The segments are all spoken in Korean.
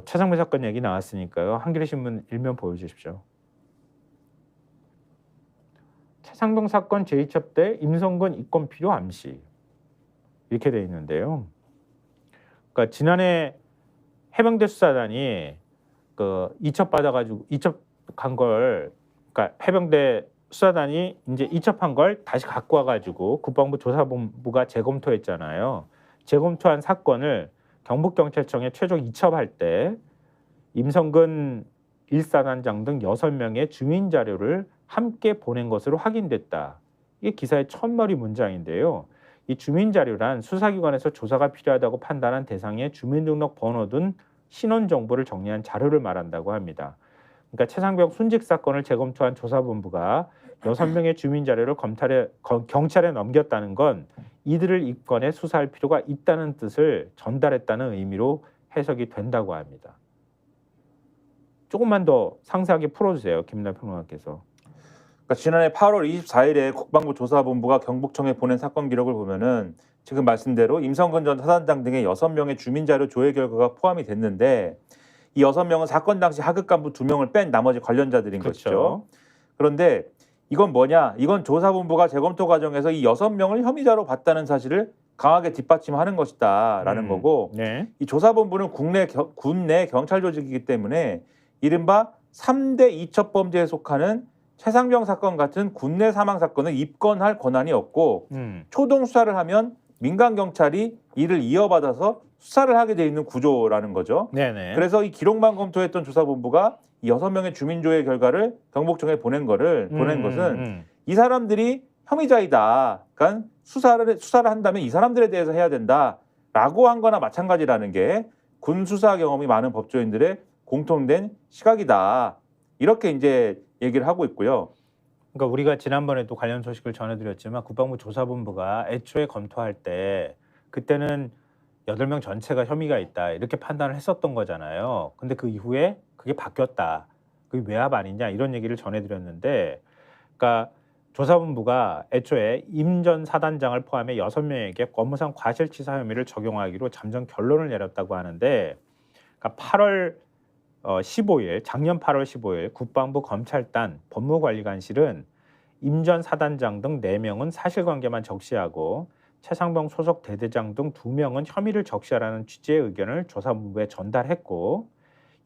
최상병 사건 얘기 나왔으니까요. 한겨레 신문 일면 보여주십시오. 최상병 사건 재이첩 때 임성근 입건 필요 암시 이렇게 돼 있는데요. 그러니까 지난해 해병대 수사단이 그 이첩 받아가지고 이첩 간 걸, 그러니까 해병대 수사단이 이제 이첩한 걸 다시 갖고 와가지고 국방부 조사본부가 재검토했잖아요. 재검토한 사건을 경북경찰청에 최종 이첩할 때 임성근 1사단장 등 6명의 주민 자료를 함께 보낸 것으로 확인됐다. 이게 기사의 첫머리 문장인데요. 이 주민 자료란 수사기관에서 조사가 필요하다고 판단한 대상의 주민등록번호 등 신원 정보를 정리한 자료를 말한다고 합니다. 그러니까 최상병 순직 사건을 재검토한 조사본부가 6명의 주민 자료를 경찰에 넘겼다는 건 이들을 입건해 수사할 필요가 있다는 뜻을 전달했다는 의미로 해석이 된다고 합니다. 조금만 더 상세하게 풀어주세요, 김남 평론가께서. 그러니까 지난해 8월 24일에 국방부 조사본부가 경북청에 보낸 사건 기록을 보면은 지금 말씀대로 임성근 전 사단장 등의 6명의 주민자료 조회 결과가 포함이 됐는데 이 6명은 사건 당시 하급 간부 2명을 뺀 나머지 관련자들인 것이죠. 그런데 이건 뭐냐? 이건 조사본부가 재검토 과정에서 이 6명을 혐의자로 봤다는 사실을 강하게 뒷받침하는 것이다라는 거고, 네. 이 조사본부는 군내 경찰 조직이기 때문에 이른바 3대 이첩 범죄에 속하는 최상병 사건 같은 군내 사망 사건을 입건할 권한이 없고 초동 수사를 하면 민간 경찰이 이를 이어받아서 수사를 하게 돼 있는 구조라는 거죠. 네네. 그래서 이 기록만 검토했던 조사본부가 이 6명의 주민조회 결과를 경북청에 보낸 것은 이 사람들이 혐의자이다. 그러니까 수사를 한다면 이 사람들에 대해서 해야 된다라고 한 거나 마찬가지라는 게 군 수사 경험이 많은 법조인들의 공통된 시각이다. 이렇게 이제 얘기를 하고 있고요. 그러니까 우리가 지난번에도 관련 소식을 전해드렸지만 국방부 조사본부가 애초에 검토할 때 그때는 8명 전체가 혐의가 있다 이렇게 판단을 했었던 거잖아요. 근데 그 이후에 그게 바뀌었다. 그게 외압 아니냐 이런 얘기를 전해드렸는데, 그러니까 조사본부가 애초에 임 전 사단장을 포함해 6명에게 업무상 과실치사 혐의를 적용하기로 잠정 결론을 내렸다고 하는데, 그러니까 8월 15일, 작년 8월 15일 국방부 검찰단 법무관리관실은 임 전 사단장 등 4명은 사실관계만 적시하고 최상병 소속 대대장 등 2명은 혐의를 적시하라는 취지의 의견을 조사본부에 전달했고,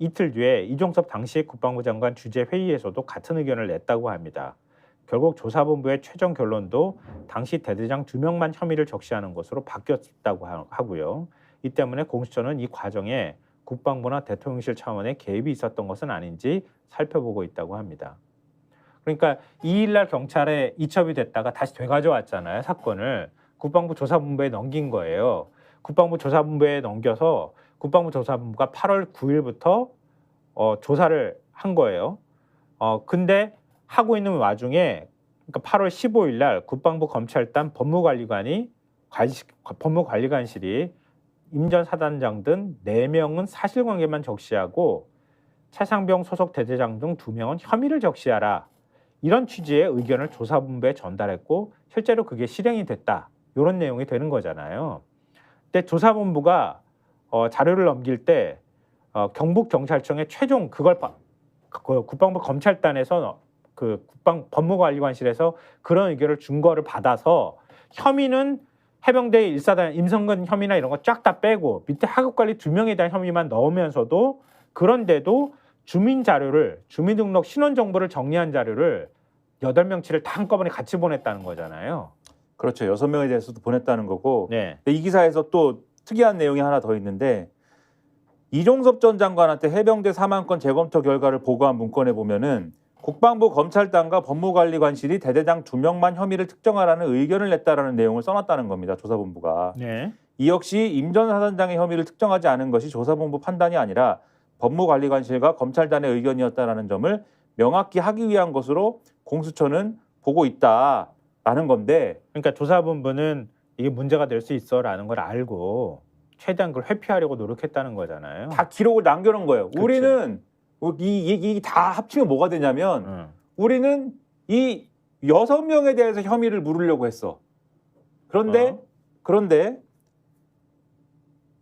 이틀 뒤에 이종섭 당시 국방부 장관 주재 회의에서도 같은 의견을 냈다고 합니다. 결국 조사본부의 최종 결론도 당시 대대장 2명만 혐의를 적시하는 것으로 바뀌었다고 하고요. 이 때문에 공수처는 이 과정에 국방부나 대통령실 차원의 개입이 있었던 것은 아닌지 살펴보고 있다고 합니다. 그러니까 2일날 경찰에 이첩이 됐다가 다시 되가져왔잖아요. 사건을 국방부 조사본부에 넘긴 거예요. 국방부 조사본부에 넘겨서 국방부 조사본부가 8월 9일부터 조사를 한 거예요. 근데 하고 있는 와중에 그러니까 8월 15일 날 국방부 검찰단 법무관리관실이 임 전 사단장 등 4명은 사실관계만 적시하고 최상병 소속 대대장 등 2명은 혐의를 적시하라. 이런 취지의 의견을 조사본부에 전달했고 실제로 그게 실행이 됐다. 이런 내용이 되는 거잖아요. 근데 조사본부가 자료를 넘길 때 경북경찰청의 최종 그걸 국방부 검찰단에서 그 법무관리관실에서 그런 의견을 준 거를 받아서 혐의는 해병대 1사단 임성근 혐의나 이런 거 쫙 다 빼고 밑에 하급관리 2명에 대한 혐의만 넣으면서도, 그런데도 주민등록 신원정보를 정리한 자료를 8명치를 다 한꺼번에 같이 보냈다는 거잖아요. 그렇죠. 6명에 대해서도 보냈다는 거고. 네. 이 기사에서 또 특이한 내용이 하나 더 있는데, 이종섭 전 장관한테 해병대 사망권 재검토 결과를 보고한 문건에 보면은 국방부 검찰단과 법무관리관실이 대대장 2명만 혐의를 특정하라는 의견을 냈다라는 내용을 써놨다는 겁니다. 조사본부가. 네. 이 역시 임 전 사단장의 혐의를 특정하지 않은 것이 조사본부 판단이 아니라 법무관리관실과 검찰단의 의견이었다라는 점을 명확히 하기 위한 것으로 공수처는 보고 있다라는 건데, 그러니까 조사본부는 이게 문제가 될 수 있어라는 걸 알고 최대한 그걸 회피하려고 노력했다는 거잖아요. 다 기록을 남겨놓은 거예요. 그치. 우리는 이 다 합치면 뭐가 되냐면 우리는 이 6명에 대해서 혐의를 물으려고 했어. 그런데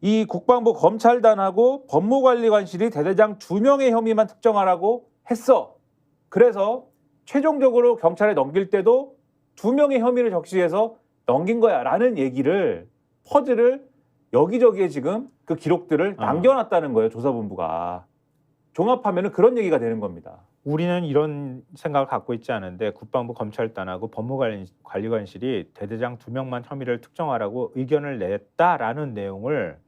이 국방부 검찰단하고 법무관리관실이 대대장 2명의 혐의만 특정하라고 했어. 그래서 최종적으로 경찰에 넘길 때도 2명의 혐의를 적시해서 넘긴 거야 라는 얘기를 퍼즐을 여기저기에 지금 그 기록들을 남겨놨다는 거예요. 조사본부가. 종합하면 그런 얘기가 되는 겁니다. 우리는 이런 생각을 갖고 있지 않은데 국방부 검찰단하고 법무관리관실이 대대장 2명만 혐의를 특정하라고 의견을 냈다라는 내용을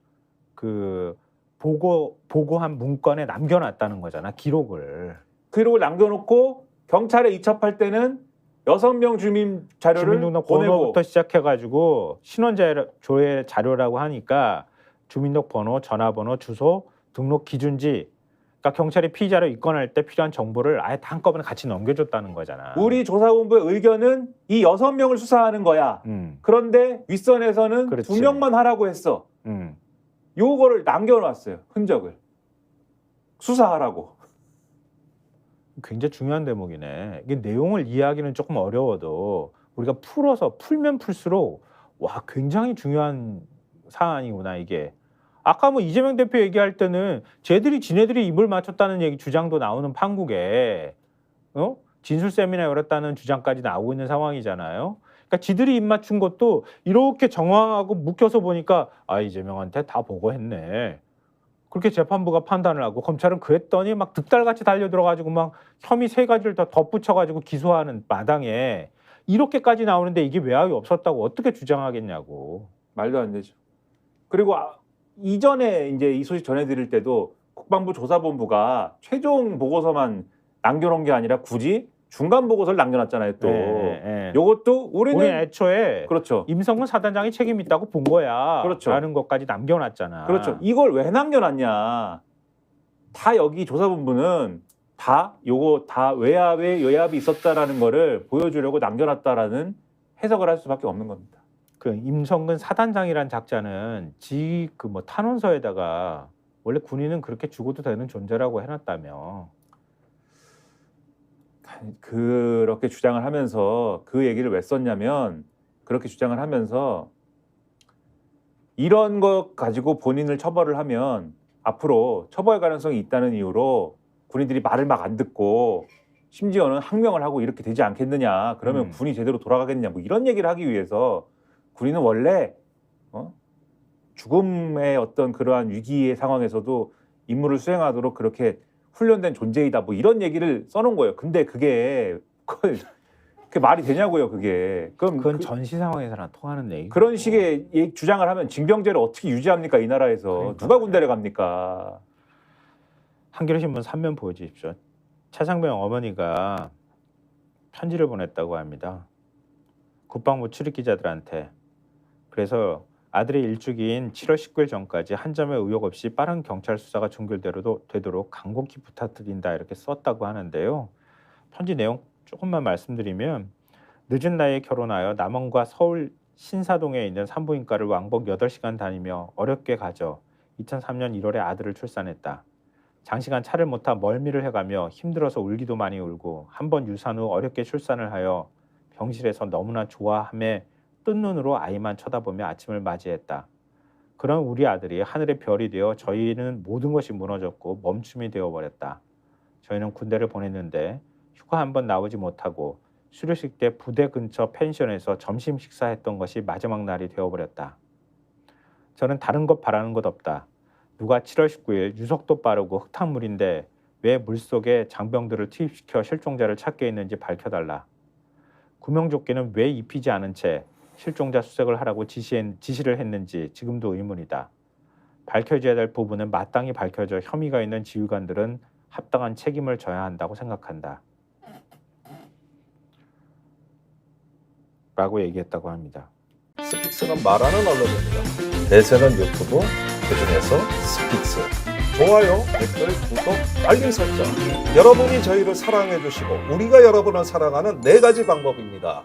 그 보고한 문건에 남겨놨다는 거잖아. 기록을 남겨놓고 경찰에 이첩할 때는 6명 주민 자료를 주민등록 보내고 번호부터 시작해가지고 신원 조회 자료라고 하니까 주민등록 번호, 전화번호, 주소, 등록 기준지, 그러니까 경찰이 피의자로 입건할 때 필요한 정보를 아예 다 한꺼번에 같이 넘겨줬다는 거잖아. 우리 조사본부의 의견은 이 6명을 수사하는 거야. 그런데 윗선에서는 그렇지. 2명만 하라고 했어. 요거를 남겨놨어요. 흔적을. 수사하라고. 굉장히 중요한 대목이네. 이게 내용을 이해하기는 조금 어려워도 우리가 풀면 풀수록 와 굉장히 중요한 사안이구나 이게. 아까 뭐 이재명 대표 얘기할 때는 지네들이 입을 맞췄다는 얘기 주장도 나오는 판국에 진술 세미나 열었다는 주장까지 나오고 있는 상황이잖아요. 그러니까 지들이 입 맞춘 것도 이렇게 정황하고 묶여서 보니까 아 이재명한테 다 보고했네. 그렇게 재판부가 판단을 하고 검찰은 그랬더니 막 득달같이 달려들어가지고 막 혐의 3가지를 더 덧붙여가지고 기소하는 마당에 이렇게까지 나오는데 이게 외압이 없었다고 어떻게 주장하겠냐고. 말도 안 되죠. 그리고 이전에 이제 이 소식 전해드릴 때도 국방부 조사본부가 최종 보고서만 남겨놓은 게 아니라 굳이 중간 보고서를 남겨놨잖아요. 또 요것도 우리는 애초에 그렇죠. 임성근 사단장이 책임 있다고 본 거야. 그렇죠. 라는 것까지 남겨놨잖아. 그렇죠. 이걸 왜 남겨놨냐? 다 여기 조사본부는 다 요거 다 외압이 있었다라는 거를 보여주려고 남겨놨다라는 해석을 할 수밖에 없는 겁니다. 그 임성근 사단장이란 작자는 그 뭐 탄원서에다가 원래 군인은 그렇게 죽어도 되는 존재라고 해놨다며. 그렇게 주장을 하면서 그 얘기를 왜 썼냐면 그렇게 주장을 하면서 이런 것 가지고 본인을 처벌을 하면 앞으로 처벌 가능성이 있다는 이유로 군인들이 말을 막 안 듣고 심지어는 항명을 하고 이렇게 되지 않겠느냐. 그러면 군이 제대로 돌아가겠느냐. 뭐 이런 얘기를 하기 위해서 군인은 원래 죽음의 어떤 그러한 위기의 상황에서도 임무를 수행하도록 그렇게 훈련된 존재이다. 뭐 이런 얘기를 써놓은 거예요. 근데 그게 말이 되냐고요. 그건 전시 상황에서나 통하는 얘기. 그런 식의 주장을 하면 징병제를 어떻게 유지합니까? 이 나라에서. 그러니까. 누가 군대를 갑니까? 한겨레신문 3면 보여주십시오. 차상병 어머니가 편지를 보냈다고 합니다. 국방부 출입기자들한테. 그래서 아들의 일주기인 7월 19일 전까지 한 점의 의혹 없이 빠른 경찰 수사가 종결되도록 간곡히 부탁드린다 이렇게 썼다고 하는데요. 편지 내용 조금만 말씀드리면 늦은 나이에 결혼하여 남원과 서울 신사동에 있는 산부인과를 왕복 8시간 다니며 어렵게 가져 2003년 1월에 아들을 출산했다. 장시간 차를 못 타 멀미를 해가며 힘들어서 울기도 많이 울고 한 번 유산 후 어렵게 출산을 하여 병실에서 너무나 좋아함에 뜬 눈으로 아이만 쳐다보며 아침을 맞이했다. 그런 우리 아들이 하늘의 별이 되어 저희는 모든 것이 무너졌고 멈춤이 되어버렸다. 저희는 군대를 보냈는데 휴가 한 번 나오지 못하고 수료식 때 부대 근처 펜션에서 점심 식사했던 것이 마지막 날이 되어버렸다. 저는 다른 것 바라는 것 없다. 누가 7월 19일 유속도 빠르고 흙탕물인데 왜 물속에 장병들을 투입시켜 실종자를 찾게 했는지 밝혀달라. 구명조끼는 왜 입히지 않은 채 실종자 수색을 하라고 지시를 했는지 지금도 의문이다. 밝혀져야 될 부분은 마땅히 밝혀져 혐의가 있는 지휘관들은 합당한 책임을 져야 한다고 생각한다. 라고 얘기했다고 합니다. 스픽스는 말하는 언론입니다. 대세는 유튜브, 그중에서 스픽스. 좋아요, 댓글, 구독, 알림 설정. 여러분이 저희를 사랑해 주시고 우리가 여러분을 사랑하는 4가지 방법입니다.